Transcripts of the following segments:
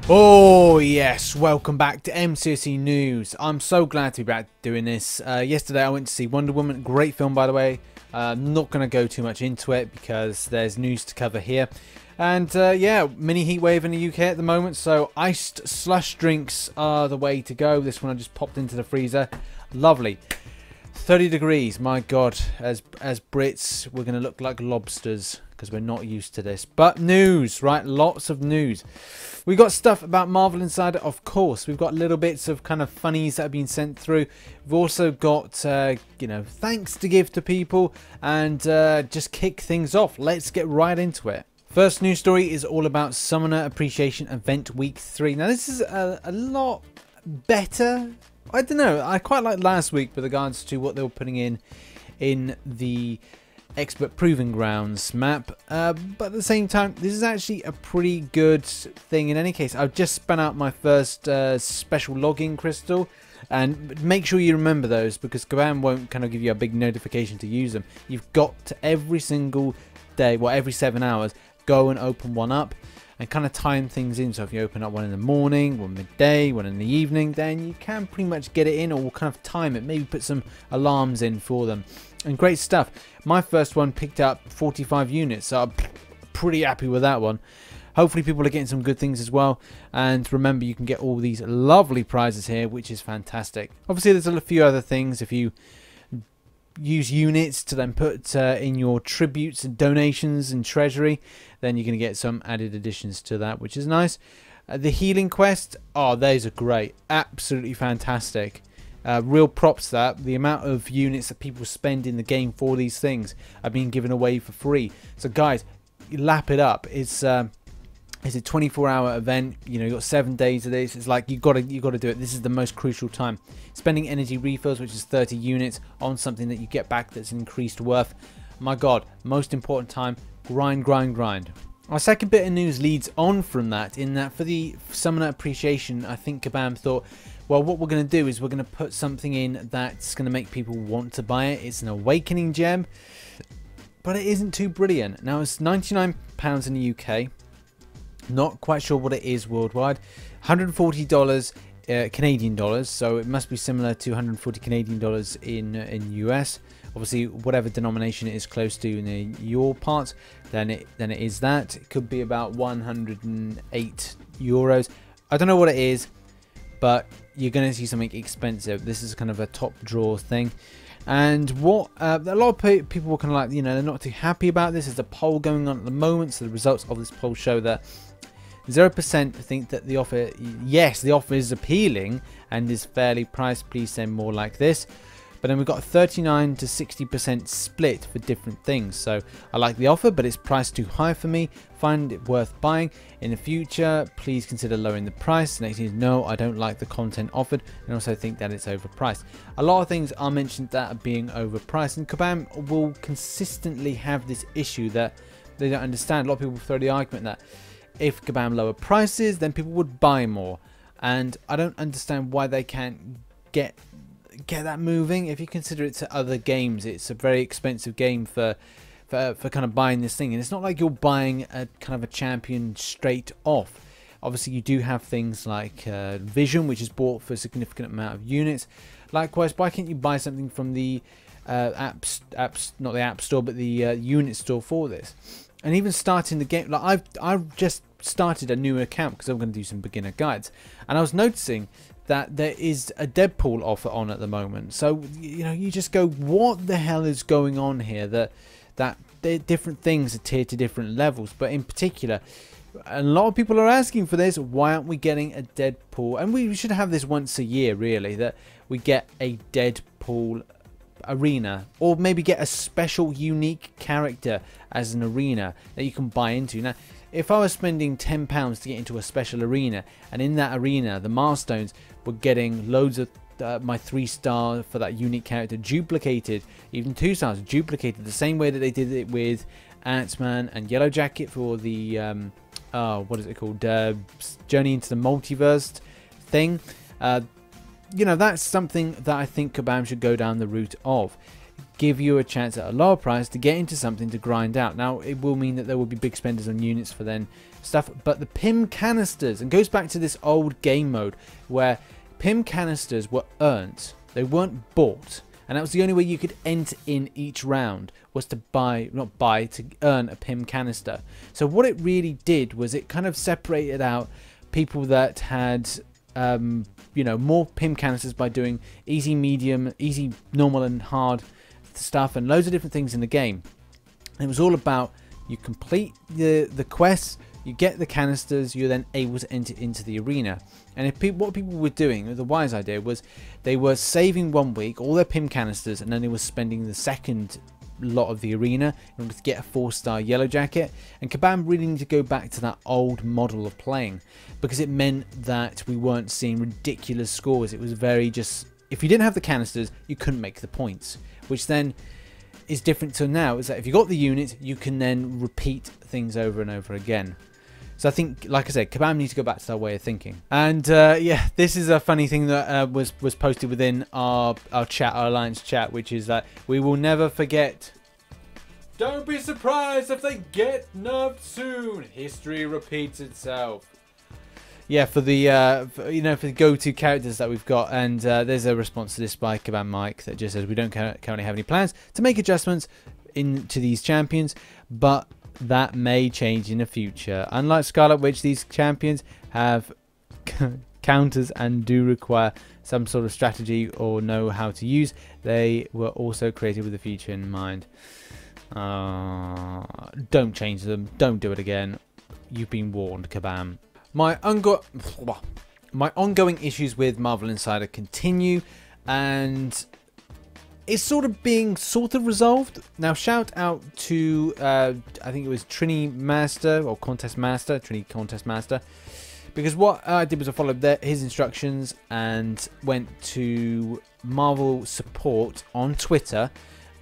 Oh yes, welcome back to MCOC News. I'm so glad to be back doing this. Yesterday I went to see Wonder Woman, great film by the way. Not going to go too much into it because there's news to cover here. And yeah, mini heatwave in the UK at the moment, so iced slush drinks are the way to go. This one I just popped into the freezer. Lovely. 30 degrees, my god, as Brits we're going to look like lobsters because we're not used to this. But news, right? Lots of news. We got stuff about Marvel Insider, of course. We've got little bits of kind of funnies that have been sent through. We've also got, you know, thanks to give to people and just kick things off. Let's get right into it. First news story is all about Summoner Appreciation Event Week 3. Now, this is a lot better. I don't know. I quite liked last week with regards to what they were putting in the Expert Proving Grounds map, but at the same time this is actually a pretty good thing. In any case, I've just spun out my first special login crystal, and make sure you remember those because Kabam won't kind of give you a big notification to use them. You've got to every single day, well, every 7 hours, go and open one up and kind of time things in. So if you open up one in the morning, one midday, one in the evening, then you can pretty much get it in, or kind of time it, maybe put some alarms in for them. And great stuff. My first one picked up 45 units, so I'm pretty happy with that one. Hopefully people are getting some good things as well. And remember, you can get all these lovely prizes here, which is fantastic. Obviously, there's a few other things. If you use units to then put in your tributes and donations and treasury, then you're going to get some added additions to that, which is nice. The healing quest, oh, those are great. Absolutely fantastic. Real props to that. The amount of units that people spend in the game for these things are being given away for free. So guys, lap it up. It's a 24-hour event. You know, you got 7 days of this. It's like you got to do it. This is the most crucial time. Spending energy refills, which is 30 units, on something that you get back that's increased worth. My god, most important time. Grind, grind, grind. Our second bit of news leads on from that, in that for the Summoner Appreciation, I think Kabam thought, well, what we're going to do is we're going to put something in that's going to make people want to buy it. It's an Awakening gem, but it isn't too brilliant. Now, it's £99 in the UK. Not quite sure what it is worldwide. $140 Canadian dollars, so it must be similar to 140 Canadian dollars in US. Obviously, whatever denomination it is close to in your parts, then it is that. It could be about 108 euros. I don't know what it is, but you're going to see something expensive. This is kind of a top draw thing. And what a lot of people were kind of like, you know, they're not too happy about this. There's a poll going on at the moment, so the results of this poll show that 0% think that the offer, yes, the offer is appealing and is fairly priced. Please send more like this. But then we've got a 39 to 60% split for different things. So I like the offer, but it's priced too high for me. Find it worth buying. In the future, please consider lowering the price. Next is no, I don't like the content offered, and also think that it's overpriced. A lot of things are mentioned that are being overpriced, and Kabam will consistently have this issue that they don't understand. A lot of people throw the argument that if Kabam lower prices, then people would buy more, and I don't understand why they can't get that moving. If you consider it to other games, it's a very expensive game for kind of buying this thing, and it's not like you're buying a kind of a champion straight off. Obviously you do have things like Vision, which is bought for a significant amount of units. Likewise, why can't you buy something from the apps, not the app store, but the unit store for this? And even starting the game, like I've just started a new account because I'm going to do some beginner guides, and I was noticing that there is a Deadpool offer on at the moment. So, you know, you just go, what the hell is going on here? That different things are tiered to different levels, but in particular, a lot of people are asking for this. Why aren't we getting a Deadpool? And we should have this once a year, really, that we get a Deadpool arena, or maybe get a special unique character as an arena that you can buy into. Now, if I was spending £10 to get into a special arena, and in that arena the milestones were getting loads of my 3-star for that unique character duplicated, even 2 stars duplicated, the same way that they did it with Ant-Man and Yellow Jacket for the what is it called, Journey into the Multiverse thing, you know, that's something that I think Kabam should go down the route of. give you a chance at a lower price to get into something to grind out. Now, it will mean that there will be big spenders on units for then stuff, but the PIM canisters, and goes back to this old game mode where PIM canisters were earned, they weren't bought, and that was the only way you could enter in each round, was to to earn a PIM canister. So what it really did was it kind of separated out people that had you know, more PIM canisters by doing easy, medium, easy, normal and hard stuff, and loads of different things in the game. And it was all about, you complete the quests, you get the canisters, you're then able to enter into the arena. And if what people were doing, the wise idea was, they were saving 1 week all their PIM canisters, and then they were spending the second lot of the arena in order to get a 4-star yellow jacket. And Kabam really needed to go back to that old model of playing, because it meant that we weren't seeing ridiculous scores. It was very just, if you didn't have the canisters, you couldn't make the points, which then is different to now, is that if you got the unit, you can then repeat things over and over again. So I think, like I said, Kabam needs to go back to that way of thinking. And yeah, this is a funny thing that was posted within our chat, our Alliance chat, which is that we will never forget. Don't be surprised if they get nerfed soon. History repeats itself. Yeah, for the you know, for the go-to characters that we've got, and there's a response to this by Kabam Mike that just says, we don't currently have any plans to make adjustments into these champions, but that may change in the future. Unlike Scarlet Witch, these champions have counters and do require some sort of strategy or know how to use. They were also created with the future in mind. Don't change them. Don't do it again. You've been warned, Kabam. My ongoing issues with Marvel Insider continue, and it's sort of being resolved. Now, shout out to, I think it was Trini Master, or Contest Master, Trini Contest Master, because what I did was I followed his instructions and went to Marvel Support on Twitter,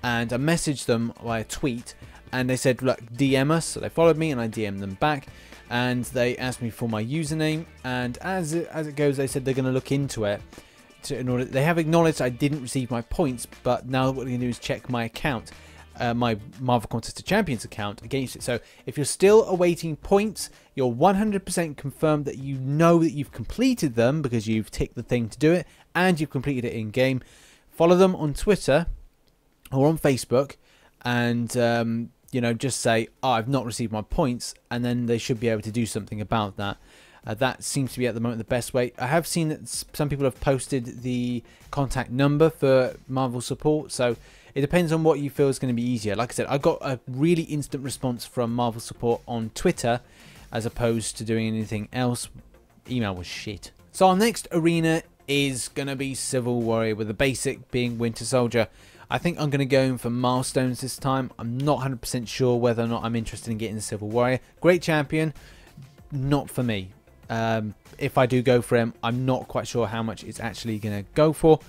and I messaged them via tweet, and they said, look, DM us. So they followed me, and I DM'd them back, and they asked me for my username, and as it goes, they said they're going to look into it. They have acknowledged I didn't receive my points, but now what we're going to do is check my account, my Marvel Contest of Champions account, against it. So if you're still awaiting points, you're 100% confirmed that you know that you've completed them, because you've ticked the thing to do it, and you've completed it in game. Follow them on Twitter or on Facebook, and you know, just say, oh, I've not received my points, and then they should be able to do something about that. That seems to be at the moment the best way. I have seen that some people have posted the contact number for Marvel Support, so it depends on what you feel is going to be easier. Like I said, I got a really instant response from Marvel Support on Twitter, as opposed to doing anything else. Email was shit. So our next arena is going to be Civil Warrior, with the basic being Winter Soldier. I think I'm going to go in for milestones this time. I'm not 100% sure whether or not I'm interested in getting Civil Warrior. Great champion, not for me. If I do go for him, I'm not quite sure how much it's actually going to go for.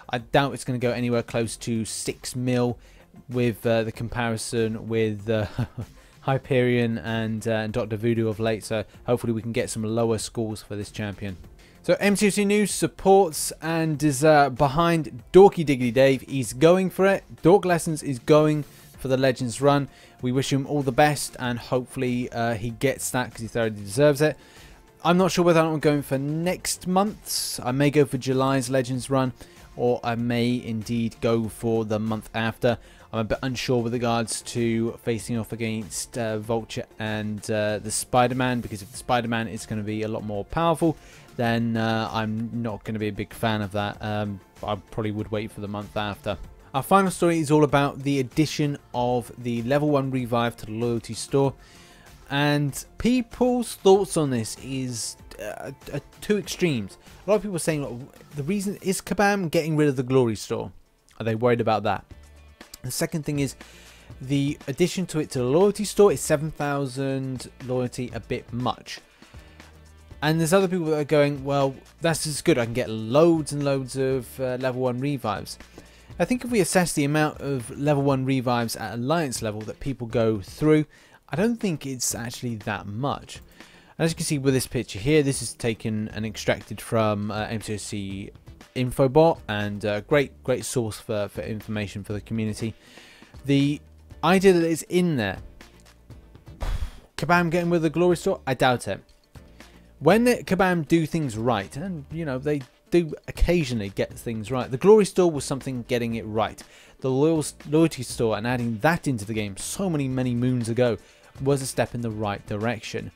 I doubt it's going to go anywhere close to 6 mil with the comparison with Hyperion and Dr. Voodoo of late. So hopefully we can get some lower scores for this champion. So MCOC News supports and is behind Dorky Diggity Dave. He's going for it. Dork Lessons is going for the Legends run. We wish him all the best, and hopefully he gets that, because he thoroughly deserves it. I'm not sure whether I'm going for next month's. I may go for July's Legends run, or I may indeed go for the month after. I'm a bit unsure with regards to facing off against Vulture and the Spider-Man, because if the Spider-Man is going to be a lot more powerful, then I'm not going to be a big fan of that. I probably would wait for the month after. Our final story is all about the addition of the level 1 revive to the loyalty store. And people's thoughts on this is two extremes. A lot of people are saying, look, the reason is Kabam getting rid of the glory store. Are they worried about that? The second thing is the addition to it to the loyalty store is 7,000 loyalty, a bit much. And there's other people that are going, well, that's just good. I can get loads and loads of level 1 revives. I think if we assess the amount of level 1 revives at Alliance level that people go through, I don't think it's actually that much. And as you can see with this picture here, this is taken and extracted from MCOC info bot and great source for information for the community. The idea that it's in there, Kabam getting with the Glory Store, I doubt it. When Kabam do things right, and you know they do occasionally get things right, the Glory Store was something getting it right. The loyalty store and adding that into the game so many moons ago was a step in the right direction.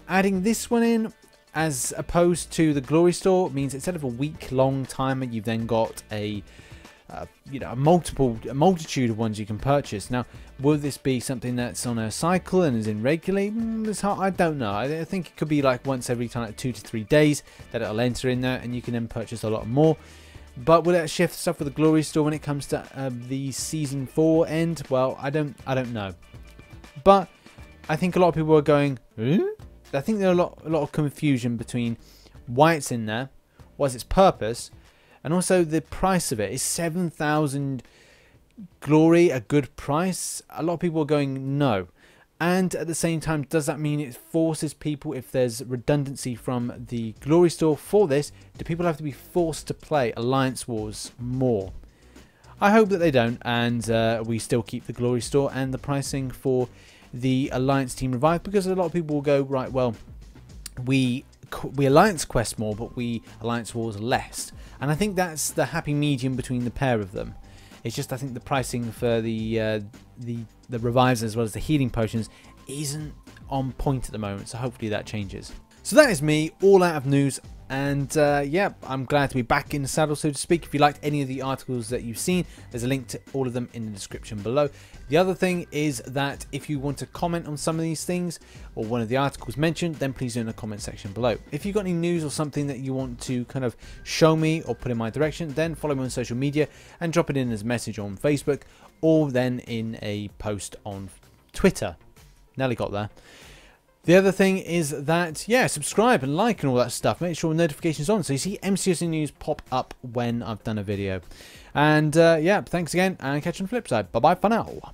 Adding this one in as opposed to the Glory Store means instead of a week-long timer, you've then got a multitude of ones you can purchase. Now, will this be something that's on a cycle and is in regularly? I don't know. I think it could be like once every 2 to 3 days that it'll enter in there, and you can then purchase a lot more. But will it shift stuff with the Glory Store when it comes to the Season 4 end? Well, I don't know. But I think a lot of people are going, I think there's a lot of confusion between why it's in there, what's its purpose, and also the price of it. Is 7,000 glory a good price? A lot of people are going no. And at the same time, does that mean it forces people, if there's redundancy from the Glory Store for this, do people have to be forced to play Alliance Wars more? I hope that they don't, and we still keep the Glory Store and the pricing for the Alliance Team Revive, because a lot of people will go, right, well, we Alliance Quest more, but we Alliance Wars less. And I think that's the happy medium between the pair of them. It's just I think the pricing for the revives as well as the healing potions isn't on point at the moment, so hopefully that changes. So that is me, all out of news, and yeah, I'm glad to be back in the saddle, so to speak. If you liked any of the articles that you've seen, there's a link to all of them in the description below. The other thing is that if you want to comment on some of these things or one of the articles mentioned, then please do in the comment section below. If you've got any news or something that you want to kind of show me or put in my direction, then follow me on social media and drop it in as a message on Facebook, or then in a post on Twitter. Nearly got there. The other thing is that, yeah, subscribe and like and all that stuff. Make sure notifications on so you see MCOC news pop up when I've done a video. And yeah, thanks again, and catch you on the flip side. Bye bye for now.